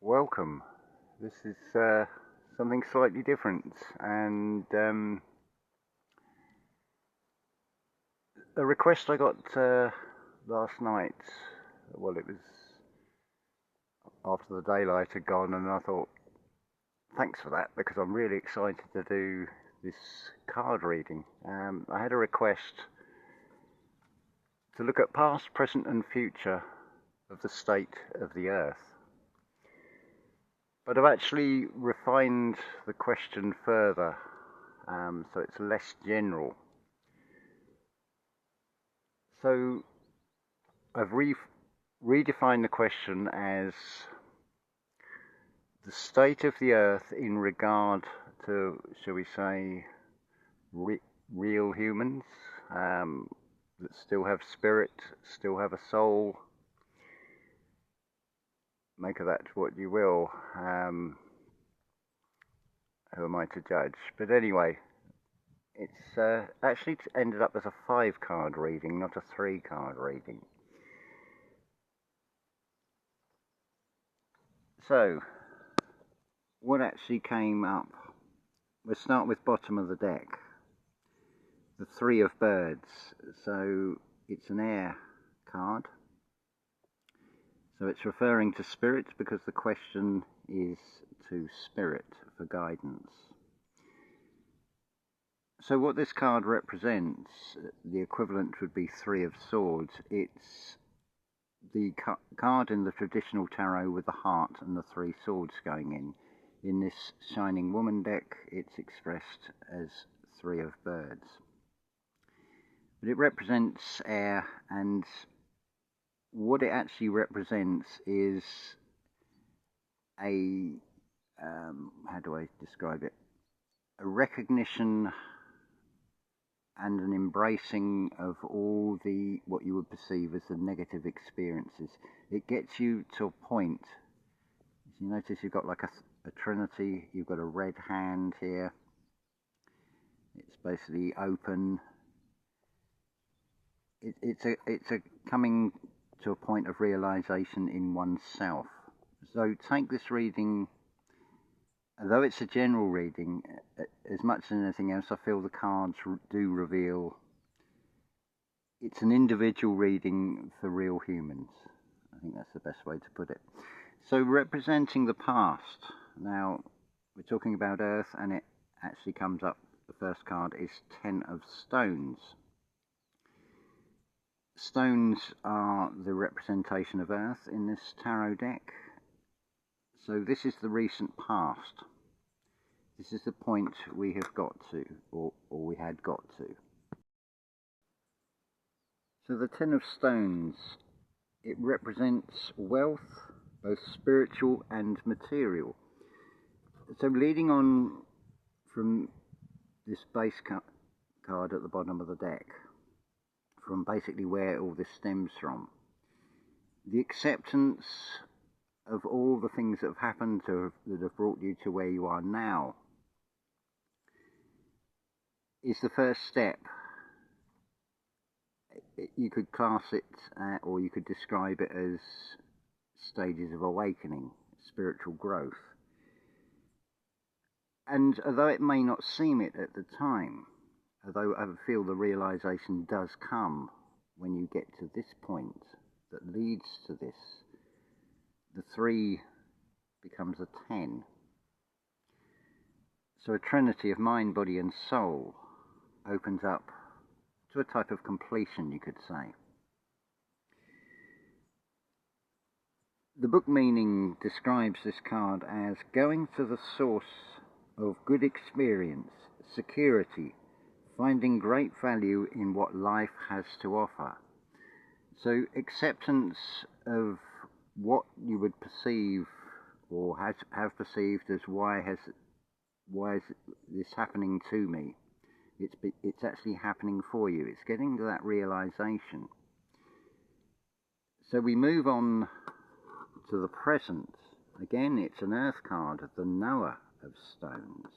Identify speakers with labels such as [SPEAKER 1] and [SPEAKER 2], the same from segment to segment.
[SPEAKER 1] Welcome. This is something slightly different, and a request I got last night. Well, it was after the daylight had gone, and I thought, thanks for that, because I'm really excited to do this card reading. I had a request to look at past, present, and future of the state of the Earth. But I've actually refined the question further, so it's less general. So I've redefined the question as the state of the Earth in regard to, shall we say, real humans that still have spirit, still have a soul. Make of that what you will. Who am I to judge? But anyway, it's actually ended up as a 5-card reading, not a 3-card reading. So, what actually came up? We'll start with bottom of the deck. The 3 of birds. So, it's an air card. So it's referring to spirit because the question is to spirit for guidance. So what this card represents, the equivalent would be 3 of swords. It's the card in the traditional tarot with the heart and the 3 swords going in. In this Shining Woman deck, it's expressed as 3 of birds. But it represents air, and what it actually represents is a, how do I describe it? A recognition and an embracing of all the, what you would perceive as the negative experiences. It gets you to a point. As you notice, you've got like a trinity, you've got a red hand here. It's basically open. It's a coming to a point of realization in oneself. So take this reading, although it's a general reading, as much as anything else, I feel the cards do reveal it's an individual reading for real humans. I think that's the best way to put it. So representing the past. Now, we're talking about Earth, and it actually comes up, the first card is 10 of stones. Stones are the representation of Earth in this tarot deck. So this is the recent past. This is the point we have got to, or we had got to. So the 10 of stones, it represents wealth, both spiritual and material. So leading on from this base card at the bottom of the deck, from basically where all this stems from, the acceptance of all the things that have happened that have brought you to where you are now is the first step. You could class it, or you could describe it as stages of awakening, spiritual growth. And although it may not seem it at the time, although I feel the realization does come when you get to this point that leads to this, the 3 becomes a 10. So a trinity of mind, body and soul opens up to a type of completion, you could say. The book meaning describes this card as going to the source of good experience, security, finding great value in what life has to offer. So acceptance of what you would perceive or have perceived as why is this happening to me? It's actually happening for you. It's getting to that realization. So we move on to the present. Again, it's an earth card, the knower of stones.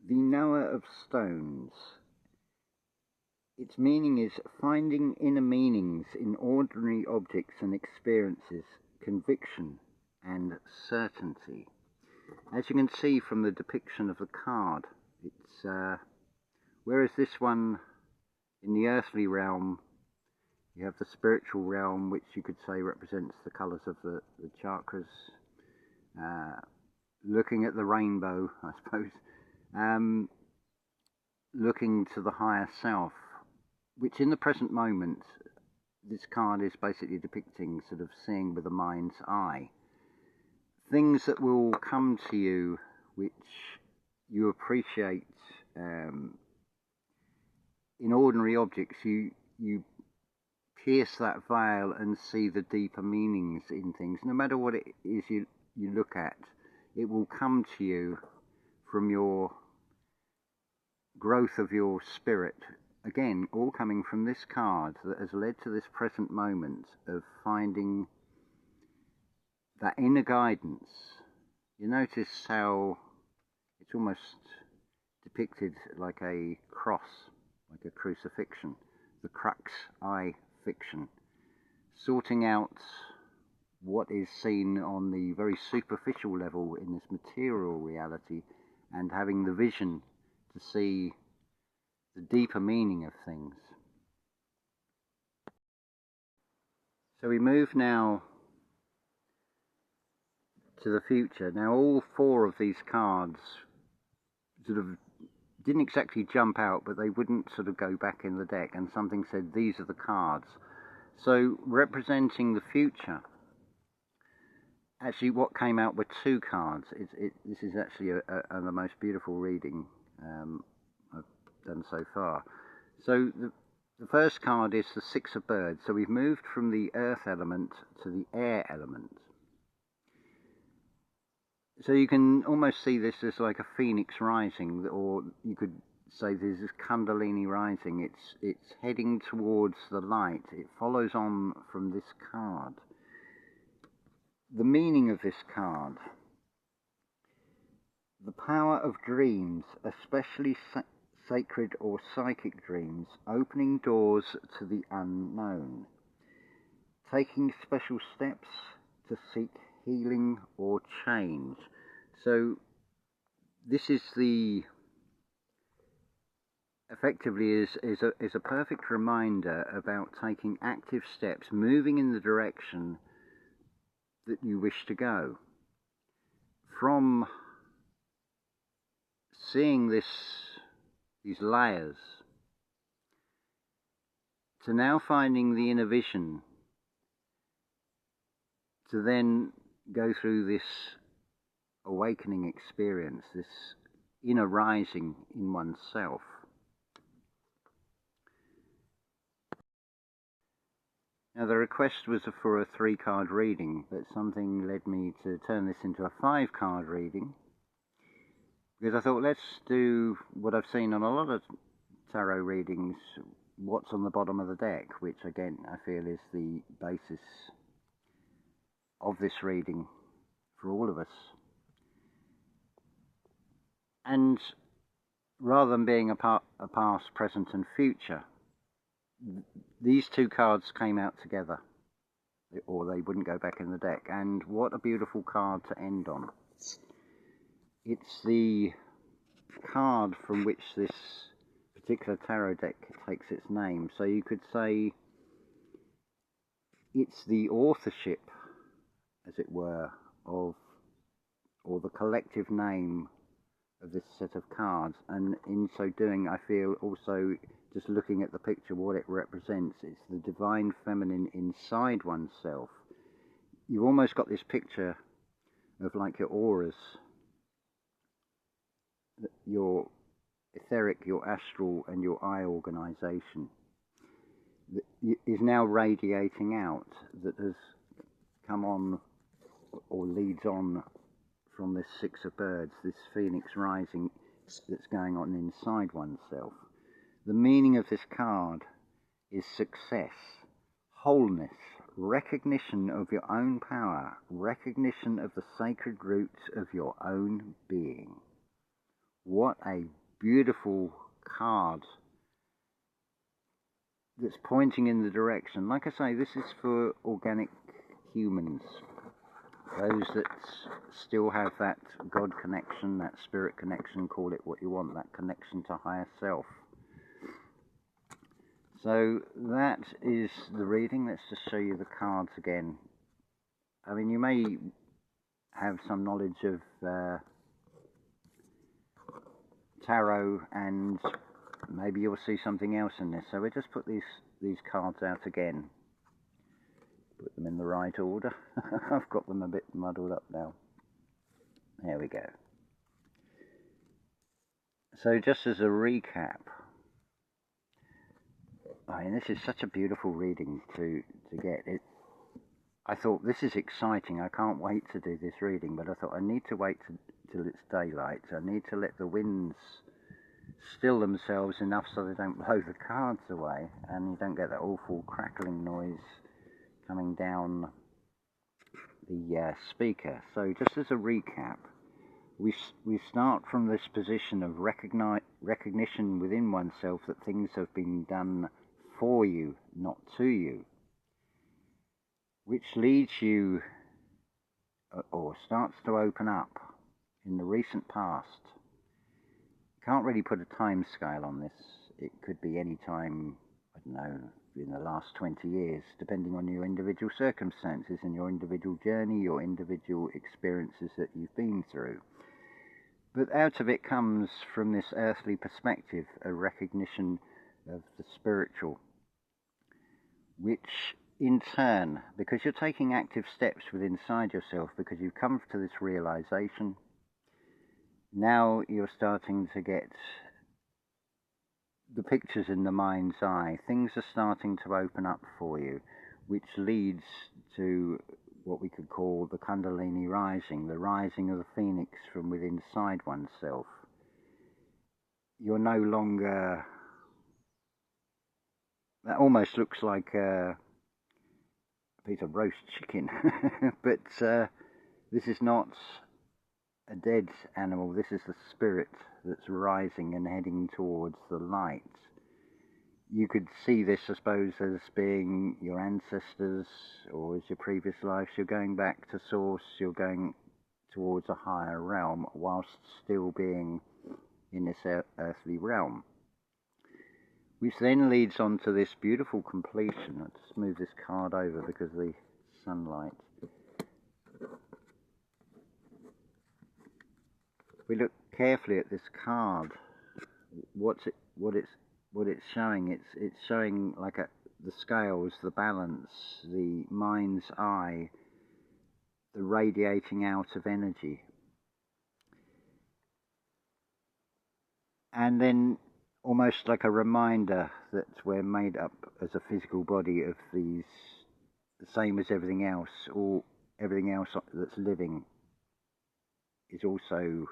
[SPEAKER 1] The knower of stones its meaning is finding inner meanings in ordinary objects and experiences, conviction and certainty. As you can see from the depiction of the card, it's whereas this one in the earthly realm, you have the spiritual realm, which you could say represents the colours of the chakras, looking at the rainbow, I suppose, looking to the higher self, which in the present moment, this card is basically depicting sort of seeing with the mind's eye. Things that will come to you which you appreciate in ordinary objects. You pierce that veil and see the deeper meanings in things. No matter what it is you look at, it will come to you from your growth of your spirit. Again, all coming from this card that has led to this present moment of finding that inner guidance. You notice how it's almost depicted like a cross, like a crucifixion, the crux I fiction, sorting out what is seen on the very superficial level in this material reality and having the vision to see the deeper meaning of things. So we move now to the future. Now all four of these cards sort of didn't exactly jump out, but they wouldn't sort of go back in the deck, and something said these are the cards. So representing the future, actually what came out were two cards. This is actually the most beautiful reading I've done so far. So the first card is the Six of Birds. So we've moved from the earth element to the air element. So you can almost see this as like a phoenix rising, or you could say this is Kundalini rising. It's heading towards the light. It follows on from this card. The meaning of this card: the power of dreams, especially sacred or psychic dreams, opening doors to the unknown, taking special steps to seek healing or change. So this is effectively is a perfect reminder about taking active steps, moving in the direction that you wish to go. From seeing these layers to now finding the inner vision, to then go through this awakening experience, this inner rising in oneself. Now the request was for a 3-card reading, but something led me to turn this into a 5-card reading, because I thought, let's do what I've seen on a lot of tarot readings, what's on the bottom of the deck, which again I feel is the basis of this reading for all of us. And rather than being a past, present and future, these two cards came out together, or they wouldn't go back in the deck. And what a beautiful card to end on. It's the card from which this particular tarot deck takes its name. So you could say it's the authorship, as it were, or the collective name of this set of cards. And in so doing, I feel also, just looking at the picture, what it represents. It's the divine feminine inside oneself. You've almost got this picture of like your auras, your etheric, your astral and your eye organization is now radiating out, that has come on or leads on from this Six of Birds, this phoenix rising that's going on inside oneself. The meaning of this card is success, wholeness, recognition of your own power, recognition of the sacred roots of your own being. What a beautiful card that's pointing in the direction. Like I say, this is for organic humans, those that still have that God connection, that spirit connection, call it what you want, that connection to higher self. So that is the reading. Let's just show you the cards again. I mean, you may have some knowledge of tarot, and maybe you'll see something else in this. So we'll just put these cards out again. Put them in the right order. I've got them a bit muddled up now. There we go. So just as a recap, I mean, this is such a beautiful reading to get. I thought, this is exciting. I can't wait to do this reading, but I thought I need to wait till it's daylight. I need to let the winds still themselves enough so they don't blow the cards away, and you don't get that awful crackling noise coming down the speaker. So just as a recap, we start from this position of recognition within oneself that things have been done for you, not to you, which leads you, or starts to open up in the recent past. Can't really put a time scale on this. It could be any time, I don't know, in the last 20 years, depending on your individual circumstances and your individual journey, your individual experiences that you've been through. But out of it comes, from this earthly perspective, a recognition of the spiritual, which in turn, because you're taking active steps within inside yourself, because you've come to this realization, now you're starting to get the pictures in the mind's eye. Things are starting to open up for you, which leads to what we could call the Kundalini rising, the rising of the phoenix from within inside oneself. You're no longer... That almost looks like a piece of roast chicken, but this is not a dead animal. This is the spirit that's rising and heading towards the light. You could see this, I suppose, as being your ancestors, or as your previous lives. You're going back to source, you're going towards a higher realm, whilst still being in this earthly realm. Which then leads on to this beautiful completion. I'll just move this card over because of the sunlight. If we look carefully at this card, what it's showing. It's showing like the scales, the balance, the mind's eye, the radiating out of energy, and then almost like a reminder that we're made up as a physical body of these, the same as everything else, or everything else that's living is also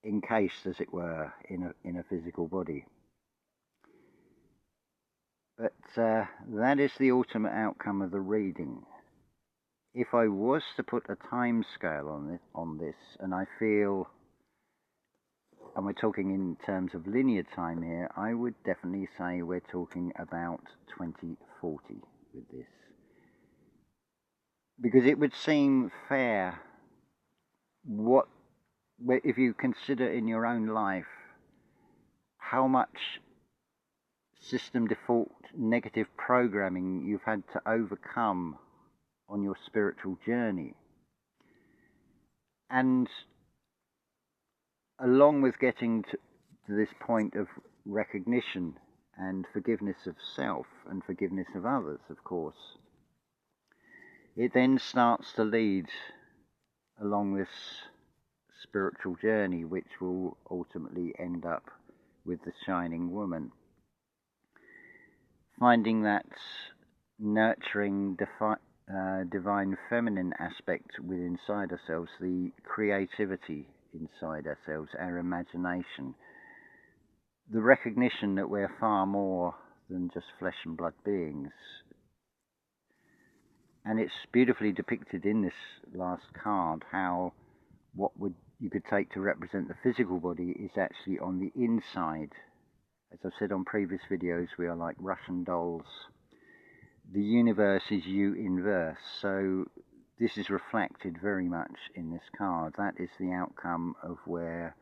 [SPEAKER 1] encased, as it were, in a physical body. But that is the ultimate outcome of the reading. If I was to put a time scale on this, and I feel, and we're talking in terms of linear time here, I would definitely say we're talking about 2040 with this. Because it would seem fair, if you consider in your own life how much system default negative programming you've had to overcome on your spiritual journey. And along with getting to this point of recognition and forgiveness of self and forgiveness of others, of course, it then starts to lead along this spiritual journey, which will ultimately end up with the shining woman. Finding that nurturing, divine feminine aspect within inside ourselves, the creativity inside ourselves, our imagination, the recognition that we're far more than just flesh and blood beings. And it's beautifully depicted in this last card how you could take to represent the physical body is actually on the inside As I've said on previous videos, we are like Russian dolls. The universe is you inverse, so this is reflected very much in this card. That is the outcome of where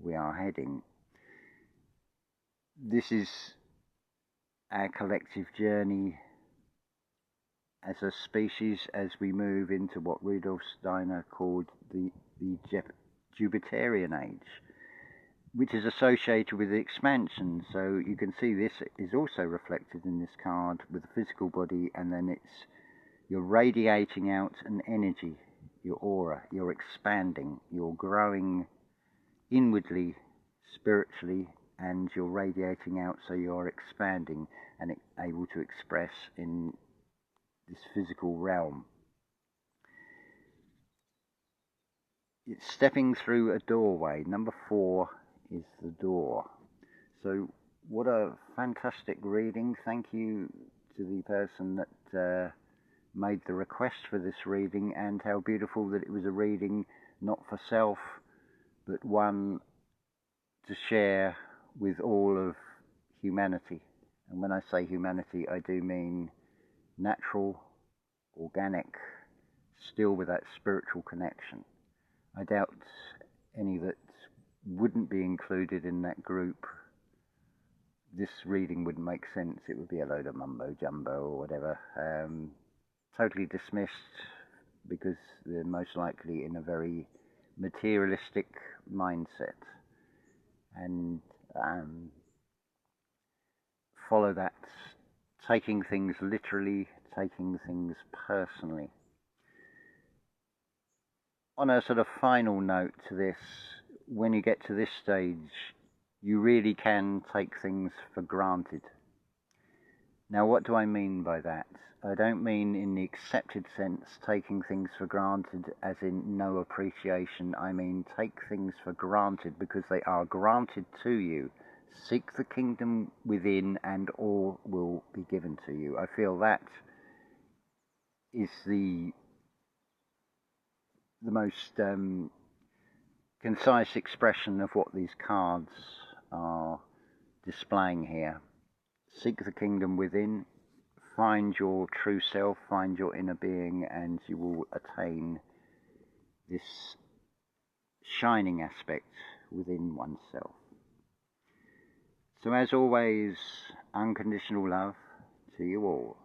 [SPEAKER 1] we are heading. This is our collective journey as a species as we move into what Rudolf Steiner called the Jupiterian age, which is associated with expansion. So you can see this is also reflected in this card with the physical body, and then you're radiating out an energy, your aura, you're expanding, you're growing inwardly, spiritually, and you're radiating out, so you're expanding and able to express in this physical realm. It's stepping through a doorway. Number 4 is the door. So what a fantastic reading. Thank you to the person that made the request for this reading, and how beautiful that it was a reading not for self, but one to share with all of humanity. And when I say humanity, I do mean natural, organic, still with that spiritual connection. I doubt any that wouldn't be included in that group. This reading wouldn't make sense. It would be a load of mumbo jumbo or whatever. Totally dismissed, because they're most likely in a very materialistic mindset. And follow that, taking things literally, taking things personally. On a sort of final note to this, when you get to this stage, you really can take things for granted. Now, what do I mean by that? I don't mean in the accepted sense, taking things for granted as in no appreciation. I mean take things for granted because they are granted to you. Seek the kingdom within and all will be given to you. I feel that is the most concise expression of what these cards are displaying here. Seek the kingdom within, find your true self, find your inner being, and you will attain this shining aspect within oneself. So as always, unconditional love to you all.